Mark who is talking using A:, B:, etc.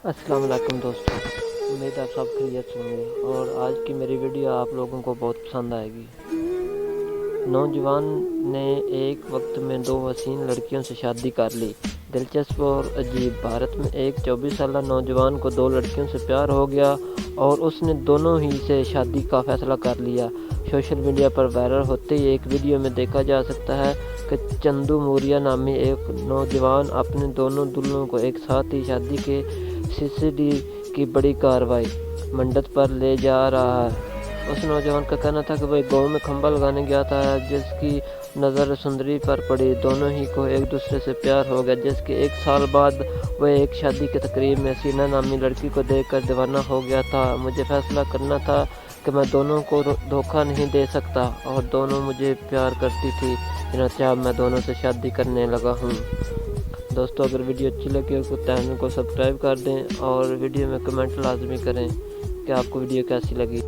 A: السلام علیکم دوستوں، امید آپ سب خیریت سے ہوں گے اور آج کی میری ویڈیو آپ لوگوں کو بہت پسند آئے گی۔ نوجوان نے ایک وقت میں 2 حسین لڑکیوں سے شادی کر لی۔ دلچسپ اور عجیب، بھارت میں ایک 24 سالہ نوجوان کو 2 لڑکیوں سے پیار ہو گیا اور اس نے دونوں ہی سے شادی کا فیصلہ کر لیا۔ سوشل میڈیا پر وائرل ہوتے ہی ایک ویڈیو میں دیکھا جا سکتا ہے کہ چندو موریہ نامی ایک نوجوان اپنے دونوں دلہنوں کو ایک ساتھ ہی شادی کے سلسلے کی بڑی کارروائی منڈپ پر لے جا رہا ہے۔ اس نوجوان کا کہنا تھا کہ وہ گاؤں میں کھمبا لگانے گیا تھا جس کی نظر سندری پر پڑی۔ دونوں ہی کو ایک دوسرے سے پیار ہو گیا، جس کے 1 سال بعد وہ ایک شادی کی تقریب میں سینا نامی لڑکی کو دیکھ کر دیوانہ ہو گیا تھا۔ مجھے فیصلہ کرنا تھا کہ میں دونوں کو دھوکہ نہیں دے سکتا اور دونوں مجھے پیار کرتی تھی، چنانچہ اب میں دونوں سے شادی کرنے لگا ہوں۔ دوستو، اگر ویڈیو اچھی لگی ہو تو چینل کو سبسکرائب کر دیں اور ویڈیو میں کمنٹ لازمی کریں کہ آپ کو ویڈیو کیسی لگی۔